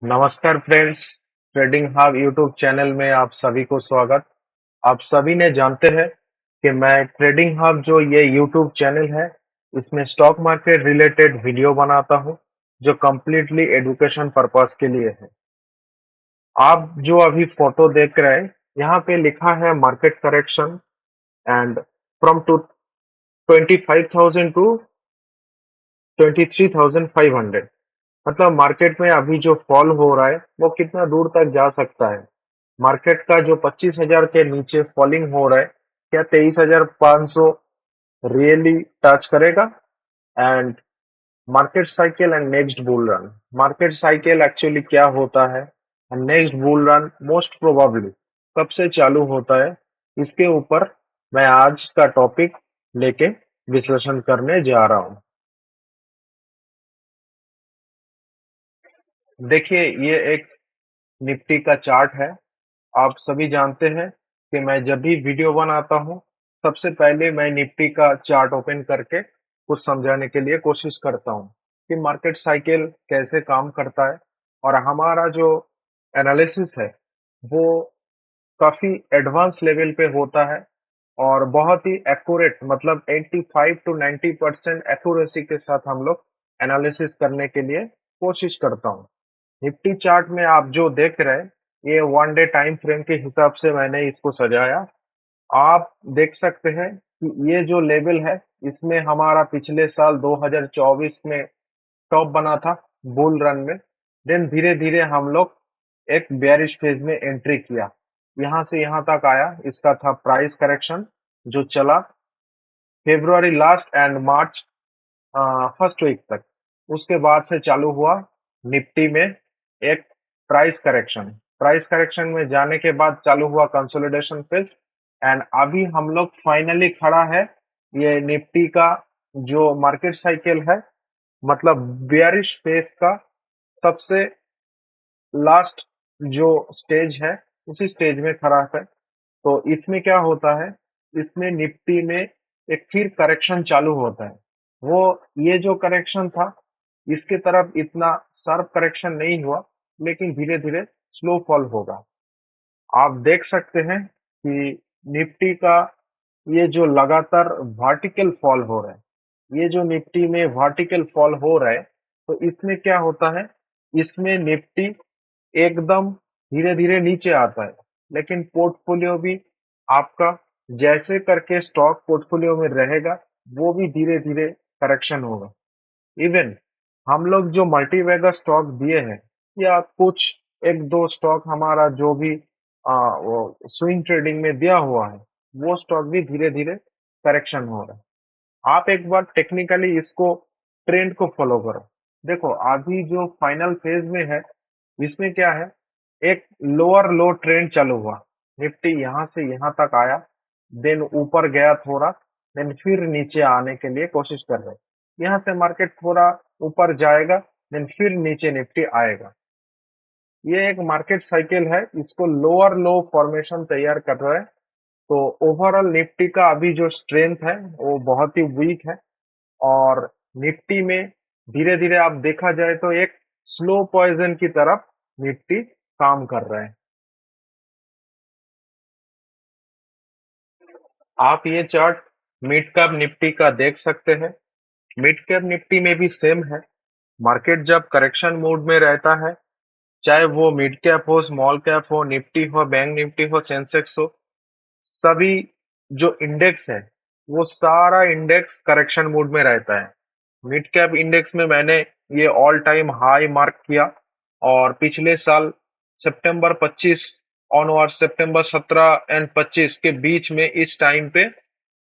नमस्कार friends. Trading hub YouTube channel में आप सभी को स्वागत। आप सभी ने जानते हैं कि मैं ट्रेडिंग हब जो ये यूट्यूब चैनल है इसमें स्टॉक मार्केट रिलेटेड वीडियो बनाता हूं जो कम्प्लीटली एजुकेशन पर्पस के लिए है। आप जो अभी फोटो देख रहे हैं यहाँ पे लिखा है market correction and from to 25,000 to 23,500। मतलब मार्केट में अभी जो फॉल हो रहा है वो कितना दूर तक जा सकता है। मार्केट का जो 25,000 के नीचे फॉलिंग हो रहा है क्या 23,500 रियली टच करेगा। And market cycle and next bull run, market cycle actually क्या होता है and next bull run most probably कब से चालू होता है, इसके ऊपर मैं आज का टॉपिक लेके विश्लेषण करने जा रहा हूँ। देखिए, ये एक निफ्टी का चार्ट है। आप सभी जानते हैं कि मैं जब भी वीडियो बनाता हूं सबसे पहले मैं निफ्टी का चार्ट ओपन करके कुछ समझाने के लिए कोशिश करता हूं कि मार्केट साइकिल कैसे काम करता है और हमारा जो एनालिसिस है वो काफी एडवांस लेवल पे होता है और बहुत ही एक्यूरेट, मतलब 85 टू 90% एक्यूरेसी के साथ हम लोग एनालिसिस करने के लिए कोशिश करता हूँ। निफ्टी चार्ट में आप जो देख रहे हैं ये वन डे टाइम फ्रेम के हिसाब से मैंने इसको सजाया। आप देख सकते हैं कि ये जो लेवल है इसमें हमारा पिछले साल 2024 में टॉप बना था बुल रन में। देन धीरे धीरे हम लोग एक बेयरिश फेज में एंट्री किया, यहाँ से यहाँ तक आया। इसका था प्राइस करेक्शन जो चला February last and March first week तक। उसके बाद से चालू हुआ निफ्टी में एक प्राइस करेक्शन। प्राइस करेक्शन में जाने के बाद चालू हुआ कंसोलिडेशन फेज एंड अभी हम लोग फाइनली खड़ा है ये निफ्टी का जो मार्केट साइकिल है, मतलब बियरिश फेज का सबसे लास्ट जो स्टेज है उसी स्टेज में खड़ा है। तो इसमें क्या होता है, इसमें निफ्टी में एक फिर करेक्शन चालू होता है। वो ये जो करेक्शन था इसके तरफ इतना शार्प करेक्शन नहीं हुआ, लेकिन धीरे धीरे स्लो फॉल होगा। आप देख सकते हैं कि निफ्टी का ये जो लगातार वर्टिकल फॉल हो रहा है, ये जो निफ्टी में वर्टिकल फॉल हो रहा है, तो इसमें क्या होता है, इसमें निफ्टी एकदम धीरे धीरे नीचे आता है, लेकिन पोर्टफोलियो भी आपका जैसे करके स्टॉक पोर्टफोलियो में रहेगा वो भी धीरे धीरे करेक्शन होगा। इवन हम लोग जो मल्टीबैगर स्टॉक दिए हैं या कुछ एक दो स्टॉक हमारा जो भी वो स्विंग ट्रेडिंग में दिया हुआ है वो स्टॉक भी धीरे धीरे करेक्शन हो रहा है। आप एक बार टेक्निकली इसको ट्रेंड को फॉलो करो। देखो अभी जो फाइनल फेज में है इसमें क्या है, एक लोअर लो ट्रेंड चालू हुआ। निफ्टी यहाँ से यहाँ तक आया, देन ऊपर गया थोड़ा, देन फिर नीचे आने के लिए कोशिश कर रहे हैं। यहाँ से मार्केट थोड़ा ऊपर जाएगा, देन फिर नीचे निफ्टी आएगा। ये एक मार्केट साइकिल है, इसको लोअर लो फॉर्मेशन तैयार कर रहा है। तो ओवरऑल निफ्टी का अभी जो स्ट्रेंथ है वो बहुत ही वीक है और निफ्टी में धीरे धीरे आप देखा जाए तो एक स्लो पॉइजन की तरफ निफ्टी काम कर रहा है। आप ये चार्ट मिड कैप निफ्टी का देख सकते हैं। मिड कैप निफ्टी में भी सेम है। मार्केट जब करेक्शन मोड में रहता है, चाहे वो मिड कैप हो, स्मॉल कैप हो, निफ्टी हो, बैंक निफ्टी हो, सेंसेक्स हो, सभी जो इंडेक्स है वो सारा इंडेक्स करेक्शन मोड में रहता है। मिड कैप इंडेक्स में मैंने ये ऑल टाइम हाई मार्क किया और पिछले साल सितंबर 25 ऑनवर्ड, सितंबर 17 एंड 25 के बीच में इस टाइम पे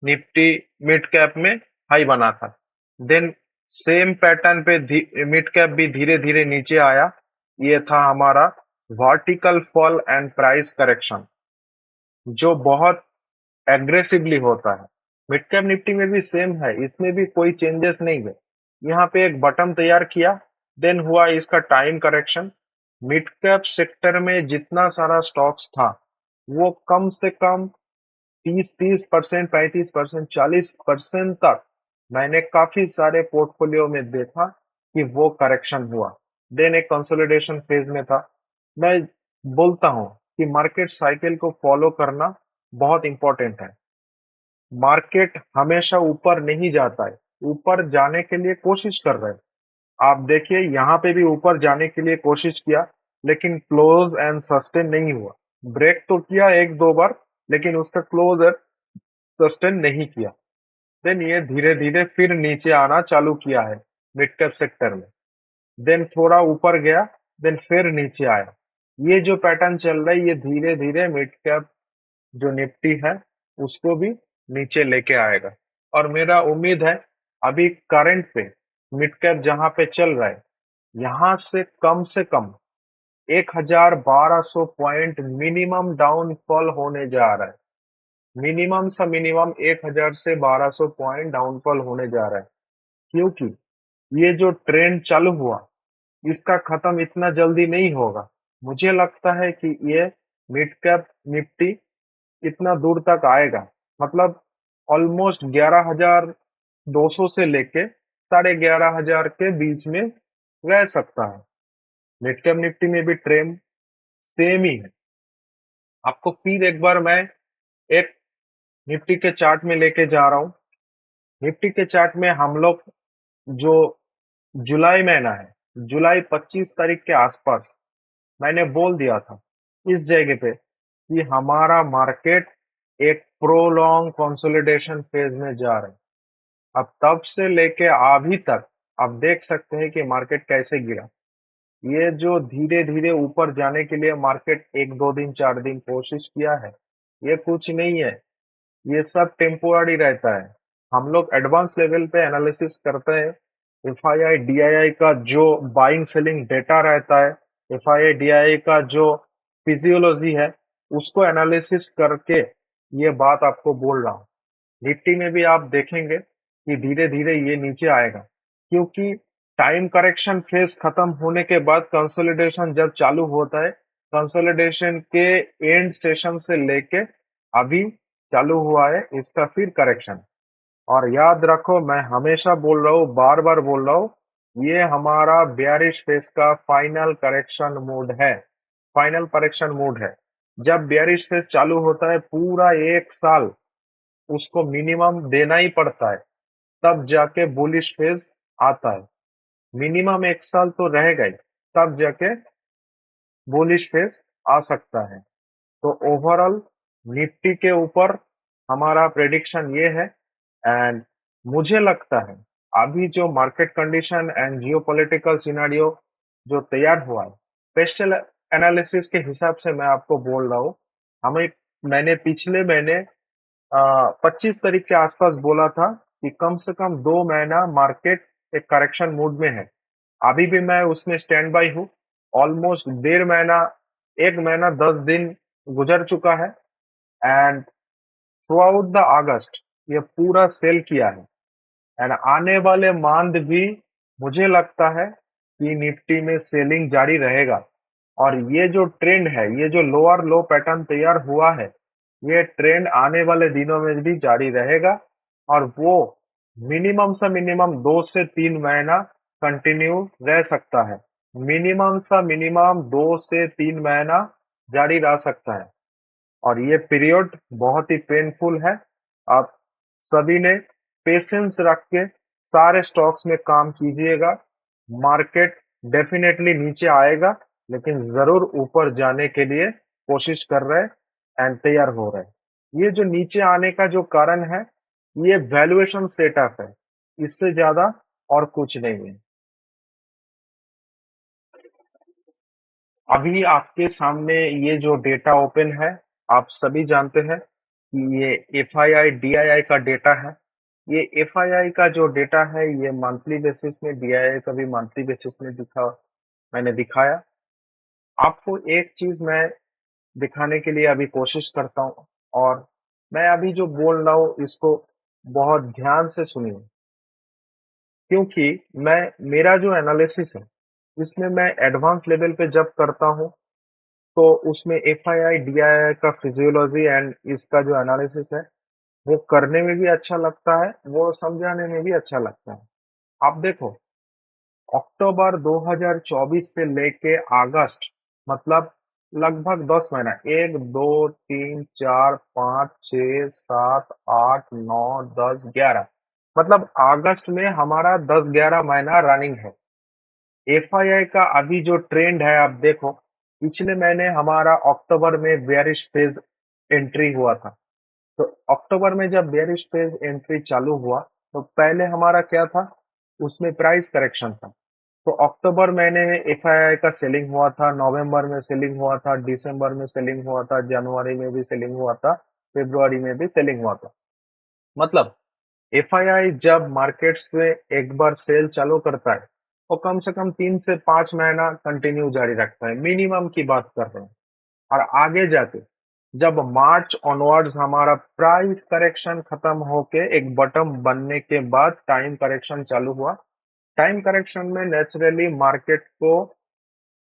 निफ्टी मिड कैप में हाई बना था। देन सेम पैटर्न पे मिड कैप भी धीरे धीरे नीचे आया। ये था हमारा vertical fall and price correction जो बहुत एग्रेसिवली होता है। मिड कैप निफ्टी में भी सेम है, इसमें भी कोई चेंजेस नहीं है। यहाँ पे एक बटन तैयार किया, देन हुआ इसका time correction. Mid cap sector में जितना सारा स्टॉक्स था वो कम से कम 30% 35% 40% तक मैंने काफी सारे पोर्टफोलियो में देखा कि वो करेक्शन हुआ। देन एक कंसोलिडेशन फेज में था। मैं बोलता हूँ कि मार्केट साइकिल को फॉलो करना बहुत इंपॉर्टेंट है। मार्केट हमेशा ऊपर नहीं जाता है, ऊपर जाने के लिए कोशिश कर रहा है। आप देखिए यहाँ पे भी ऊपर जाने के लिए कोशिश किया, लेकिन क्लोज एंड सस्टेन नहीं हुआ। ब्रेक तो किया एक दो बार, लेकिन उसका क्लोज एंड सस्टेन नहीं किया। देन ये धीरे धीरे फिर नीचे आना चालू किया है मिड कैप सेक्टर में। देन थोड़ा ऊपर गया, देन फिर नीचे आया। ये जो पैटर्न चल रहा है, ये धीरे धीरे मिड कैप जो निफ्टी है उसको भी नीचे लेके आएगा। और मेरा उम्मीद है अभी करंट पे मिड कैप जहां पे चल रहा है, यहाँ से कम 1200 पॉइंट मिनिमम डाउनफॉल होने जा रहा है। मिनिमम सा मिनिमम 1000 से 1200 पॉइंट डाउनफॉल होने जा रहा है, क्योंकि ये जो ट्रेंड चालू हुआ इसका खत्म इतना जल्दी नहीं होगा। मुझे लगता है कि ये मिड कैप निफ्टी इतना दूर तक आएगा, मतलब ऑलमोस्ट 11,200 से लेके 11,500 के बीच में रह सकता है। मिड कैप निफ्टी में भी ट्रेंड सेम ही है। आपको फिर एक बार मैं एक निफ्टी के चार्ट में लेके जा रहा हूँ। निफ्टी के चार्ट में हम लोग जो जुलाई महीना है, जुलाई 25 तारीख के आसपास मैंने बोल दिया था इस जगह पे कि हमारा मार्केट एक प्रोलॉन्ग कंसोलिडेशन फेज में जा रहा है। अब तब से लेके अभी तक आप देख सकते हैं कि मार्केट कैसे गिरा। ये जो धीरे धीरे ऊपर जाने के लिए मार्केट एक दो दिन चार दिन कोशिश किया है, ये कुछ नहीं है। ये सब टेम्पोररी रहता है। हम लोग एडवांस लेवल पे एनालिसिस करते हैं। एफआईआई डीआईआई का जो बाइंग सेलिंग डेटा रहता है, एफआईआई डीआईआई का जो फिजियोलॉजी है, उसको एनालिसिस करके ये बात आपको बोल रहा हूँ। निफ्टी में भी आप देखेंगे कि धीरे धीरे ये नीचे आएगा, क्योंकि टाइम करेक्शन फेज खत्म होने के बाद कंसोलिडेशन जब चालू होता है, कंसोलिडेशन के एंड सेशन से लेके अभी चालू हुआ है इसका फिर करेक्शन। और याद रखो, मैं हमेशा बोल रहा हूँ, बार बार बोल रहा हूँ, ये हमारा बेयरिश फेज का फाइनल करेक्शन मोड है। फाइनल करेक्शन मोड है। जब बेयरिश फेज चालू होता है पूरा एक साल उसको मिनिमम देना ही पड़ता है, तब जाके बुलिश फेज आता है। मिनिमम एक साल तो रहेगा ही, तब जाके बुलिश फेज आ सकता है। तो ओवरऑल निफ्टी के ऊपर हमारा प्रेडिक्शन ये है। एंड मुझे लगता है अभी जो market condition and geopolitical scenario जो तैयार हुआ है, स्पेशल एनालिसिस के हिसाब से मैं आपको बोल रहा हूँ। हमें मैंने पिछले महीने 25 तारीख के आसपास बोला था कि कम से कम 2 महीना मार्केट एक करेक्शन मूड में है। अभी भी मैं उसमें स्टैंड बाई हूँ। ऑलमोस्ट 1.5 महीना, 1 महीना 10 दिन गुजर चुका है। एंड थ्रू आउट द अगस्त ये पूरा सेल किया है। एंड आने वाले मंथ भी मुझे लगता है कि निफ्टी में सेलिंग जारी रहेगा। और ये जो ट्रेंड है, ये जो लोअर लो पैटर्न तैयार हुआ है, ये ट्रेंड आने वाले दिनों में भी जारी रहेगा। और वो मिनिमम से मिनिमम 2 से 3 महीना कंटिन्यू रह सकता है। मिनिमम सा मिनिमम 2 से 3 महीना जारी रह सकता है। और ये पीरियड बहुत ही पेनफुल है। आप सभी ने पेशेंस रख के सारे स्टॉक्स में काम कीजिएगा। मार्केट डेफिनेटली नीचे आएगा, लेकिन जरूर ऊपर जाने के लिए कोशिश कर रहे हैं एंड तैयार हो रहे हैं। ये जो नीचे आने का जो कारण है, ये वैल्यूएशन सेटअप है, इससे ज्यादा और कुछ नहीं है। अभी आपके सामने ये जो डेटा ओपन है, आप सभी जानते हैं कि ये एफआईआई डीआईआई का डेटा है। ये एफआईआई का जो डेटा है, ये मंथली बेसिस में, डीआईआई का भी मंथली बेसिस में मैंने दिखाया। आपको एक चीज मैं दिखाने के लिए अभी कोशिश करता हूँ, और मैं अभी जो बोल रहा हूँ इसको बहुत ध्यान से सुनिए, क्योंकि मैं मेरा जो एनालिसिस है इसमें मैं एडवांस लेवल पे जब करता हूँ, तो उसमें एफआईआई डीआईआई का फिजियोलॉजी एंड इसका जो एनालिसिस है वो करने में भी अच्छा लगता है, वो समझाने में भी अच्छा लगता है। आप देखो, अक्टूबर 2024 से लेके अगस्त, मतलब लगभग 10 महीना, 1, 2, 3, 4, 5, 6, 7, 8, 9, 10, 11, मतलब अगस्त में हमारा 10-11 महीना रनिंग है। एफआईआई का अभी जो ट्रेंड है आप देखो, पिछले महीने हमारा अक्टूबर में बेयरिश फेज एंट्री हुआ था। तो अक्टूबर में जब बेयरिश फेज एंट्री चालू हुआ, तो पहले हमारा क्या था, उसमें प्राइस करेक्शन था। तो अक्टूबर महीने में एफआईआई का सेलिंग हुआ था, नवंबर में सेलिंग हुआ था, दिसंबर में सेलिंग हुआ था, जनवरी में भी सेलिंग हुआ था, फरवरी में भी सेलिंग हुआ था। मतलब एफआईआई जब मार्केट्स में एक बार सेल चालू करता है, वो कम से कम 3 से 5 महीना कंटिन्यू जारी रखता है, मिनिमम की बात कर रहे हैं। और आगे जाके जब मार्च ऑनवर्ड्स हमारा प्राइस करेक्शन खत्म होके एक बटम बनने के बाद टाइम करेक्शन चालू हुआ। टाइम करेक्शन में नेचुरली मार्केट को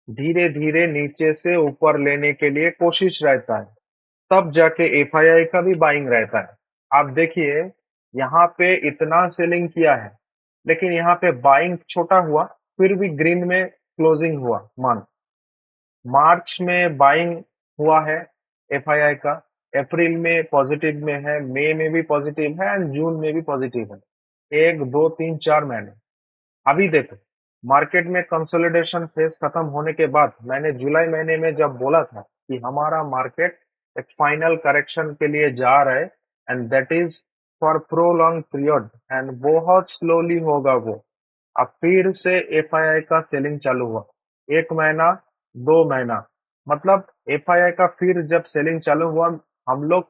धीरे धीरे नीचे से ऊपर लेने के लिए कोशिश रहता है, तब जाके एफआईआई का भी बाइंग रहता है। आप देखिए, यहाँ पे इतना सेलिंग किया है, लेकिन यहाँ पे बाइंग छोटा हुआ, फिर भी ग्रीन में क्लोजिंग हुआ मंथ। मार्च में बाइंग हुआ है एफआईआई का, अप्रैल में पॉजिटिव में है, मई में भी पॉजिटिव है एंड जून में भी पॉजिटिव है। 1, 2, 3, 4 महीने। अभी देखो, मार्केट में कंसोलिडेशन फेज खत्म होने के बाद मैंने जुलाई महीने में जब बोला था कि हमारा मार्केट एक फाइनल करेक्शन के लिए जा रहा है, and that is for prolong period, and बहुत स्लोली होगा वो। अब फिर से एफआईआई का सेलिंग चालू हुआ, 1 महीना, 2 महीना, मतलब एफआईआई का फिर जब सेलिंग चालू हुआ, हम लोग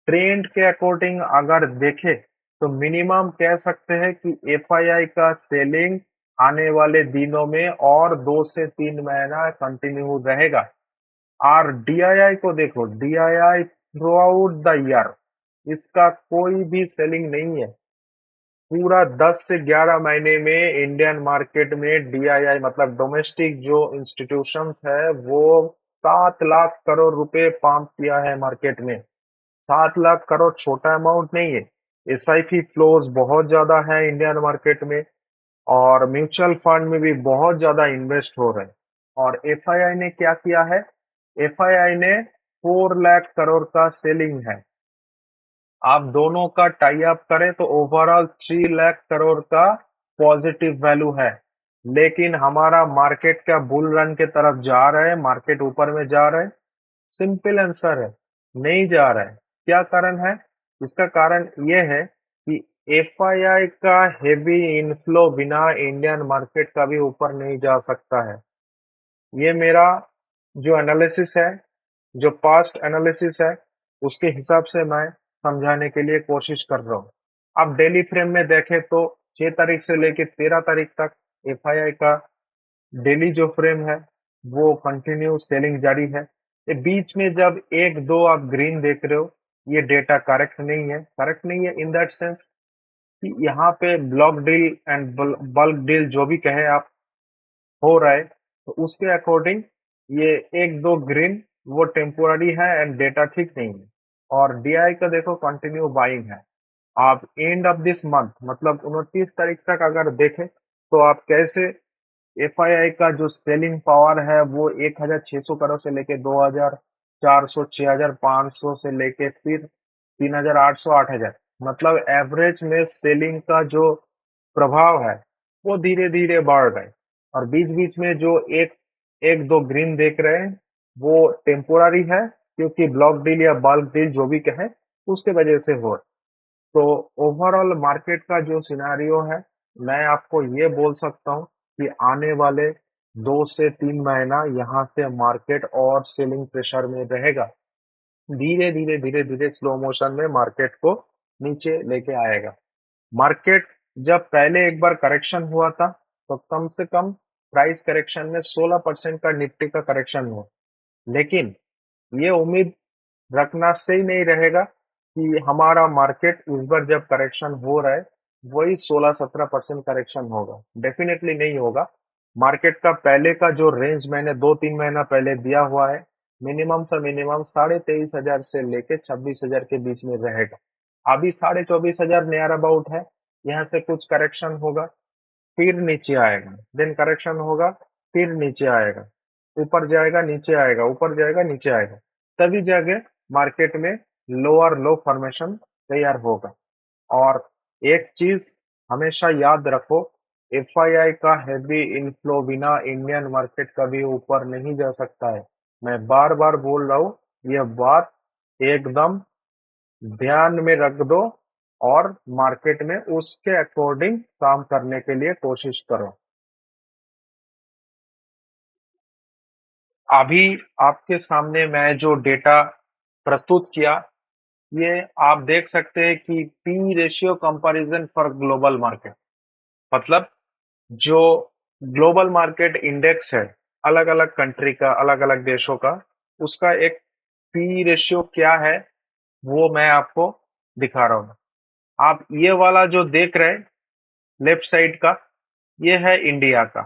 ट्रेंड के अकॉर्डिंग अगर देखें, तो मिनिमम कह सकते हैं कि एफआईआई का सेलिंग आने वाले दिनों में और 2 से 3 महीना कंटिन्यू रहेगा। और डीआईआई को देखो, DII through out the year इसका कोई भी सेलिंग नहीं है। पूरा 10 से 11 महीने में इंडियन मार्केट में डीआईआई, मतलब डोमेस्टिक जो इंस्टीट्यूशंस है, वो 7 लाख करोड़ रुपए पंप किया है मार्केट में। 7 लाख करोड़ छोटा अमाउंट नहीं है। एसआईपी फ्लोज बहुत ज्यादा है इंडियन मार्केट में, और म्यूचुअल फंड में भी बहुत ज्यादा इन्वेस्ट हो रहे हैं। और एफआईआई ने क्या किया है, एफआईआई ने 4 लाख करोड़ का सेलिंग है। आप दोनों का टाई अप करें तो ओवरऑल 3 लाख करोड़ का पॉजिटिव वैल्यू है। लेकिन हमारा मार्केट क्या बुल रन के तरफ जा रहा है, मार्केट ऊपर में जा रहा है? सिंपल आंसर है, नहीं जा रहा है। क्या कारण है? इसका कारण ये है कि एफआईआई का हेवी इनफ्लो बिना इंडियन मार्केट का भी ऊपर नहीं जा सकता है। ये मेरा जो एनालिसिस है, जो पास्ट एनालिसिस है, उसके हिसाब से मैं समझाने के लिए कोशिश कर रहा हूँ। आप डेली फ्रेम में देखें तो 6 तारीख से लेके 13 तारीख तक एफआईआई का डेली जो फ्रेम है, वो कंटिन्यू सेलिंग जारी है। ये बीच में जब 1-2 आप ग्रीन देख रहे हो, ये डेटा करेक्ट नहीं है। करेक्ट नहीं है इन दैट सेंस कि यहाँ पे block deal and bulk deal जो भी कहे आप, हो रहा है, तो उसके अकॉर्डिंग ये 1-2 ग्रीन वो टेम्पोररी है एंड डेटा ठीक नहीं है। और डीआई का देखो कंटिन्यू बाइंग है। आप एंड ऑफ दिस मंथ, मतलब 29 तारीख तक अगर देखें, तो आप कैसे एफआईआई का जो सेलिंग पावर है वो 1600 करोड़ से लेके 2400, 6500 से लेके फिर 3800, 8000, मतलब एवरेज में सेलिंग का जो प्रभाव है वो धीरे धीरे बढ़ रहा है। और बीच बीच में जो एक एक दो ग्रीन देख रहे हैं, वो टेम्पोररी है, क्योंकि ब्लॉक डील या बल्क डील जो भी कहें, उसके वजह से हो। तो ओवरऑल मार्केट का जो सिनारियो है, मैं आपको ये बोल सकता हूँ कि आने वाले 2 से 3 महीना यहाँ से मार्केट और सेलिंग प्रेशर में रहेगा। धीरे धीरे धीरे धीरे स्लो मोशन में मार्केट को नीचे लेके आएगा। मार्केट जब पहले एक बार करेक्शन हुआ था, तो कम से कम प्राइस करेक्शन में 16% का निफ्टी का करेक्शन हुआ। लेकिन ये उम्मीद रखना सही नहीं रहेगा कि हमारा मार्केट इस बार जब करेक्शन हो रहा है, वही 16-17% करेक्शन होगा। डेफिनेटली नहीं होगा। मार्केट का पहले का जो रेंज मैंने 2-3 महीना पहले दिया हुआ है, मिनिमम से मिनिमम 23,500 से लेके 26,000 के बीच में रहेगा। अभी 24,500 नियर अबाउट है, यहाँ से कुछ करेक्शन होगा। फिर नीचे आएगा, देन करेक्शन होगा, फिर नीचे आएगा, ऊपर जाएगा, नीचे आएगा, ऊपर जाएगा, नीचे आएगा, तभी जाके मार्केट में लोअर लो फॉर्मेशन तैयार होगा। और एक चीज हमेशा याद रखो, एफआईआई का हैवी इनफ्लो बिना इंडियन मार्केट कभी ऊपर नहीं जा सकता है। मैं बार बार बोल रहा हूँ, यह बात एकदम ध्यान में रख दो और मार्केट में उसके अकॉर्डिंग काम करने के लिए कोशिश करो। अभी आपके सामने मैं जो डेटा प्रस्तुत किया, ये आप देख सकते हैं कि P ratio comparison for global market, मतलब जो ग्लोबल मार्केट इंडेक्स है, अलग अलग कंट्री का, अलग अलग देशों का, उसका एक पी रेशियो क्या है वो मैं आपको दिखा रहा हूँ। आप ये वाला जो देख रहे हैं लेफ्ट साइड का, ये है इंडिया का,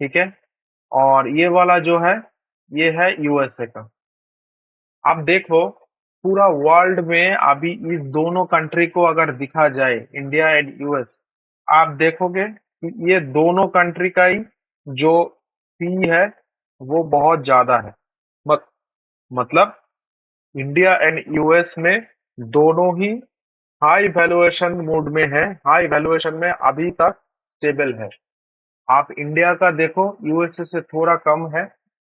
ठीक है। और ये वाला जो है, ये है यूएसए का। आप देखो, पूरा वर्ल्ड में अभी इस दोनों कंट्री को अगर दिखा जाए, इंडिया एंड यूएस, आप देखोगे कि ये दोनों कंट्री का ही जो पी है वो बहुत ज्यादा है। मत, मतलब इंडिया एंड यूएस में दोनों ही हाई वैल्यूएशन मोड में है, हाई वैल्यूएशन में अभी तक स्टेबल है। आप इंडिया का देखो, यूएसए से थोड़ा कम है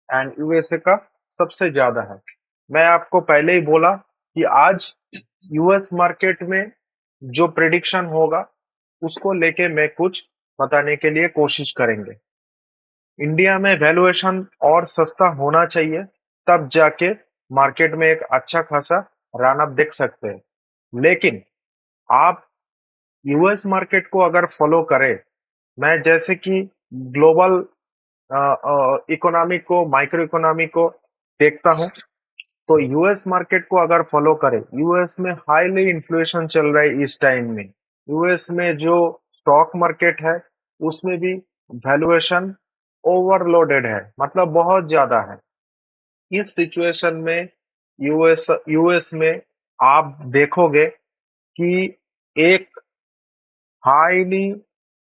एंड यूएसए का सबसे ज्यादा है। मैं आपको पहले ही बोला कि आज यूएस मार्केट में जो प्रिडिक्शन होगा उसको लेके मैं कुछ बताने के लिए कोशिश करेंगे। इंडिया में वैल्यूएशन और सस्ता होना चाहिए, तब जाके मार्केट में एक अच्छा खासा रन अप देख सकते हैं। लेकिन आप यूएस मार्केट को अगर फॉलो करें, मैं जैसे कि ग्लोबल इकोनॉमी को, माइक्रो इकोनॉमी को देखता हूँ, तो यूएस मार्केट को अगर फॉलो करें, यूएस में हाईली इन्फ्लेशन चल रहा है इस टाइम में। यूएस में जो स्टॉक मार्केट है उसमें भी वैल्यूएशन ओवरलोडेड है, मतलब बहुत ज्यादा है। इस सिचुएशन में यूएस यूएस में आप देखोगे कि एक हाईली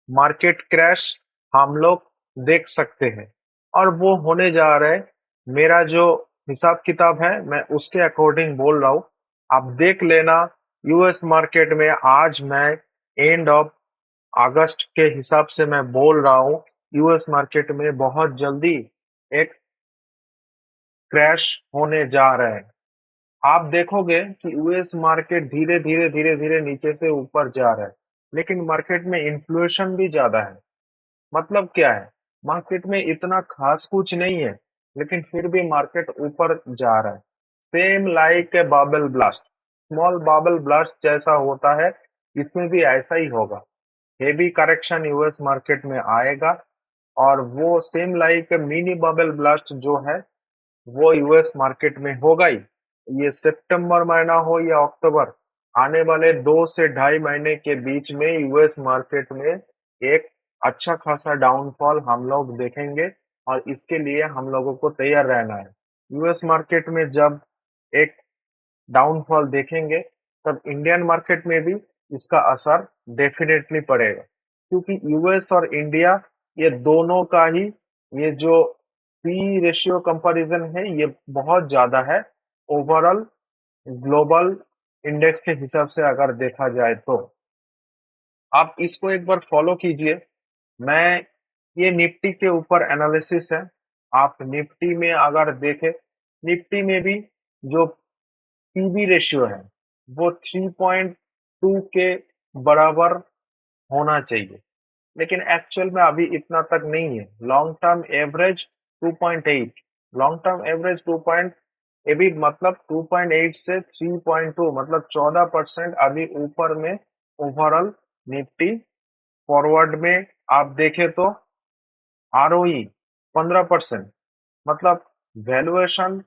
मार्केट क्रैश हम लोग देख सकते हैं, और वो होने जा रहा है। मेरा जो हिसाब किताब है मैं उसके अकॉर्डिंग बोल रहा हूँ, आप देख लेना। यूएस मार्केट में आज मैं एंड ऑफ अगस्त के हिसाब से मैं बोल रहा हूँ, यूएस मार्केट में बहुत जल्दी एक क्रैश होने जा रहा है। आप देखोगे कि यूएस मार्केट धीरे धीरे धीरे धीरे नीचे से ऊपर जा रहा है, लेकिन मार्केट में इन्फ्लेशन भी ज्यादा है। मतलब क्या है, मार्केट में इतना खास कुछ नहीं है, लेकिन फिर भी मार्केट ऊपर जा रहा है। Same like a bubble blast, small bubble blast जैसा होता है, इसमें भी ऐसा ही होगा। हेवी करेक्शन यूएस मार्केट में आएगा, और वो same like mini bubble blast जो है वो यूएस मार्केट में होगा ही। ये सितंबर महीना हो या अक्टूबर, आने वाले 2 से ढाई महीने के बीच में यूएस मार्केट में एक अच्छा खासा डाउनफॉल हम लोग देखेंगे, और इसके लिए हम लोगों को तैयार रहना है। यूएस मार्केट में जब एक डाउनफॉल देखेंगे, तब इंडियन मार्केट में भी इसका असर डेफिनेटली पड़ेगा, क्योंकि यूएस और इंडिया, ये दोनों का ही ये जो पी रेशियो कंपैरिजन है ये बहुत ज्यादा है ओवरऑल ग्लोबल इंडेक्स के हिसाब से अगर देखा जाए तो। आप इसको एक बार फॉलो कीजिए। मैं ये निफ्टी के ऊपर एनालिसिस है। आप निफ्टी में अगर देखें, निफ्टी में भी जो पीबी रेशियो है वो 3.2 के बराबर होना चाहिए, लेकिन एक्चुअल में अभी इतना तक नहीं है। Long term average 2.8, long term average 2 अभी मतलब 2.8 से 3.2, मतलब 14% अभी ऊपर में ओवरऑल निफ्टी। फॉरवर्ड में आप देखें तो आरओई 15%, मतलब वैल्यूएशन,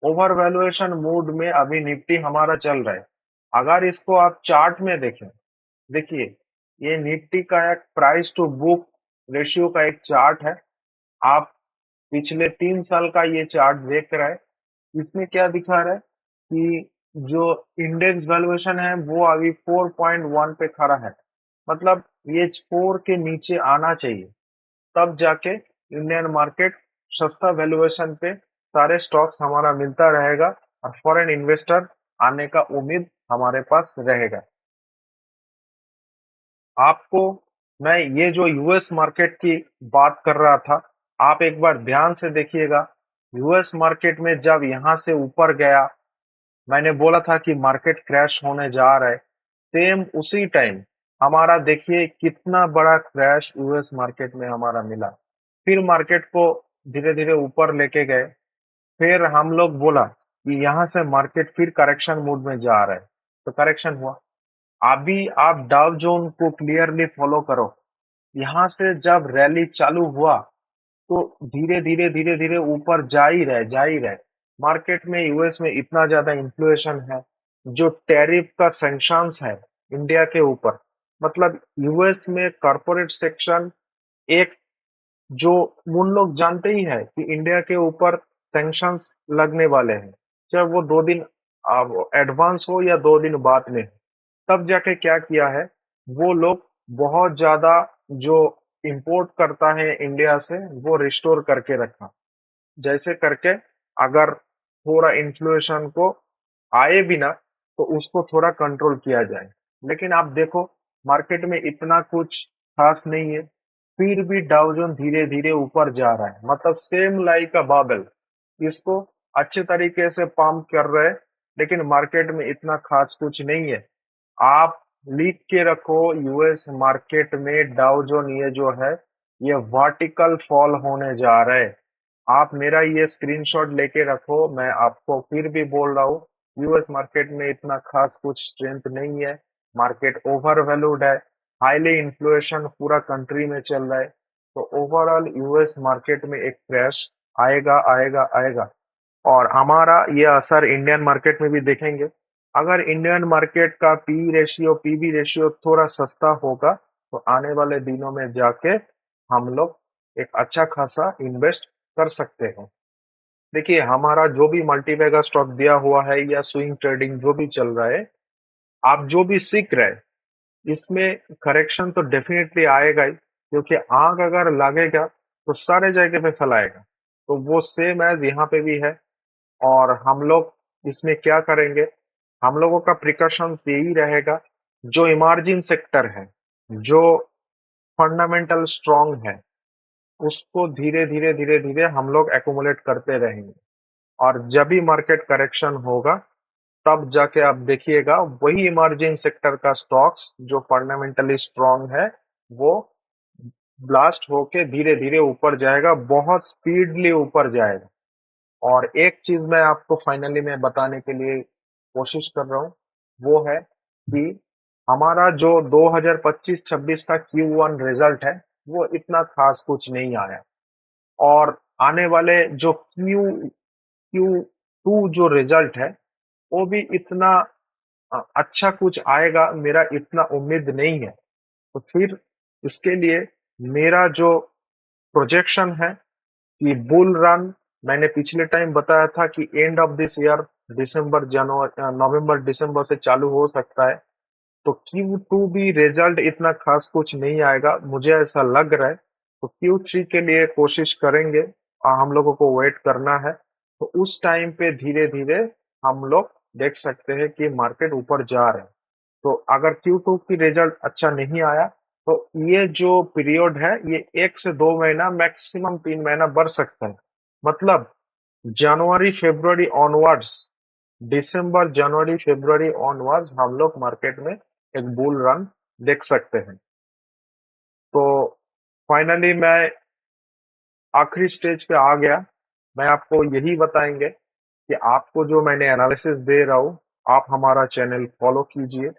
ओवर वैल्यूएशन मूड में अभी निफ्टी हमारा चल रहा है। अगर इसको आप चार्ट में देखें, देखिए ये निफ्टी का एक प्राइस टू बुक रेशियो का एक चार्ट है। आप पिछले 3 साल का ये चार्ट देख रहे हैं। इसमें क्या दिखा रहा है कि जो इंडेक्स वैल्यूएशन है वो अभी 4.1 पे खड़ा है, मतलब ये 4 के नीचे आना चाहिए, तब जाके इंडियन मार्केट सस्ता वैल्यूएशन पे सारे स्टॉक्स हमारा मिलता रहेगा और फॉरेन इन्वेस्टर आने का उम्मीद हमारे पास रहेगा। आपको मैं ये जो यूएस मार्केट की बात कर रहा था, आप एक बार ध्यान से देखिएगा। यूएस मार्केट में जब यहाँ से ऊपर गया, मैंने बोला था कि मार्केट क्रैश होने जा रहा है। सेम उसी टाइम हमारा देखिए कितना बड़ा क्रैश यूएस मार्केट में हमारा मिला। फिर मार्केट को धीरे धीरे ऊपर लेके गए। फिर हम लोग बोला कि यहाँ से मार्केट फिर करेक्शन मोड में जा रहा है, तो करेक्शन हुआ। अभी आप डाउ जोन को क्लियरली फॉलो करो। यहाँ से जब रैली चालू हुआ तो धीरे धीरे ऊपर जा ही रहे। मार्केट में यूएस में इतना ज्यादा इन्फ्लेशन है, जो टैरिफ का सैंक्शंस है इंडिया के ऊपर। मतलब यूएस में कॉर्पोरेट सेक्शन एक, जो उन लोग जानते ही है कि इंडिया के ऊपर सैंक्शंस लगने वाले हैं, चाहे वो 2 दिन एडवांस हो या 2 दिन बाद में। तब जाके क्या किया है, वो लोग बहुत ज्यादा जो इंपोर्ट करता है इंडिया से वो रिस्टोर करके रखा। जैसे करके अगर थोड़ा इन्फ्लेशन को आए भी ना, तो उसको थोड़ा कंट्रोल किया जाए। लेकिन आप देखो मार्केट में इतना कुछ खास नहीं है, फिर भी डाउ जोन धीरे धीरे ऊपर जा रहा है। मतलब सेम लाइक अ बाबल, इसको अच्छे तरीके से पंप कर रहे हैं, लेकिन मार्केट में इतना खास कुछ नहीं है। आप लिख के रखो, यूएस मार्केट में डाउ जोन ये जो है, ये वर्टिकल फॉल होने जा रहा है। आप मेरा ये स्क्रीनशॉट लेके रखो, मैं आपको फिर भी बोल रहा हूँ, यूएस मार्केट में इतना खास कुछ स्ट्रेंथ नहीं है। मार्केट ओवर वैल्यूड है, हाईली इन्फ्लेशन पूरा कंट्री में चल रहा है। तो ओवरऑल यूएस मार्केट में एक क्रैश आएगा आएगा आएगा। और हमारा ये असर इंडियन मार्केट में भी देखेंगे। अगर इंडियन मार्केट का पीबी रेशियो थोड़ा सस्ता होगा, तो आने वाले दिनों में जाके हम लोग एक अच्छा खासा इन्वेस्ट कर सकते हैं। देखिए हमारा जो भी मल्टीबैगर स्टॉक दिया हुआ है या स्विंग ट्रेडिंग जो भी चल रहा है, आप जो भी सीख रहे हैं, इसमें करेक्शन तो डेफिनेटली आएगा ही, क्योंकि आग अगर लगेगा तो सारे जगह पे फैलाएगा। तो वो सेम एज यहाँ पे भी है। और हम लोग इसमें क्या करेंगे, हम लोगों का प्रिकॉशंस यही रहेगा, जो इमर्जिंग सेक्टर है, जो फंडामेंटल स्ट्रांग है, उसको धीरे धीरे हम लोग एक्यूमुलेट करते रहेंगे। और जब भी मार्केट करेक्शन होगा, तब जाके आप देखिएगा वही इमर्जिंग सेक्टर का स्टॉक्स जो फंडामेंटली स्ट्रांग है, वो ब्लास्ट होके धीरे धीरे ऊपर जाएगा, बहुत स्पीडली ऊपर जाएगा। और एक चीज मैं आपको फाइनली मैं बताने के लिए कोशिश कर रहा हूँ, वो है कि हमारा जो 2025-26 का Q1 रिजल्ट है, वो इतना खास कुछ नहीं आया। और आने वाले जो Q2 जो रिजल्ट है, वो भी इतना अच्छा कुछ आएगा मेरा इतना उम्मीद नहीं है। तो फिर इसके लिए मेरा जो प्रोजेक्शन है कि बुल रन, मैंने पिछले टाइम बताया था कि एंड ऑफ दिस ईयर दिसंबर जनवरी नवंबर दिसंबर से चालू हो सकता है। तो Q2 भी रिजल्ट इतना खास कुछ नहीं आएगा, मुझे ऐसा लग रहा है। तो Q3 के लिए कोशिश करेंगे, हम लोगों को वेट करना है। तो उस टाइम पे धीरे धीरे हम लोग देख सकते हैं कि मार्केट ऊपर जा रहे हैं। तो अगर Q2 की रिजल्ट अच्छा नहीं आया, तो ये जो पीरियड है, ये 1 से 2 महीना मैक्सिमम 3 महीना बढ़ सकता है। मतलब जनवरी फरवरी ऑनवर्ड्स, दिसंबर जनवरी फरवरी ऑनवर्ड्स हम लोग मार्केट में एक बुल रन देख सकते हैं। तो फाइनली मैं आखिरी स्टेज पे आ गया। मैं आपको यही बताएंगे कि आपको जो मैंने एनालिसिस दे रहा हूँ, आप हमारा चैनल फॉलो कीजिए।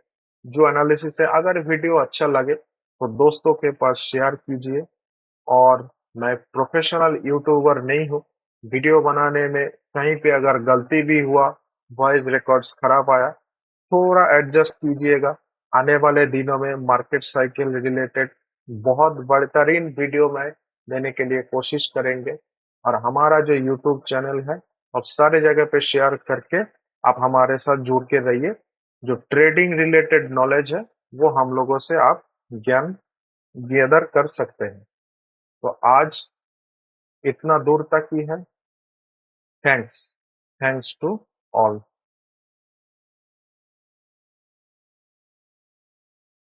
जो एनालिसिस है, अगर वीडियो अच्छा लगे तो दोस्तों के पास शेयर कीजिए। और मैं प्रोफेशनल यूट्यूबर नहीं हूँ। वीडियो बनाने में कहीं पे अगर गलती भी हुआ, वॉइस रिकॉर्ड्स खराब आया, थोड़ा एडजस्ट कीजिएगा। आने वाले दिनों में मार्केट साइकिल रिलेटेड बहुत बेहतरीन वीडियो में देने के लिए कोशिश करेंगे। और हमारा जो यूट्यूब चैनल है, आप सारे जगह पे शेयर करके आप हमारे साथ जुड़ के रहिए। जो ट्रेडिंग रिलेटेड नॉलेज है, वो हम लोगों से आप ज्ञान गैदर कर सकते हैं। तो आज इतना दूर तक ही है। Thanks, thanks to all.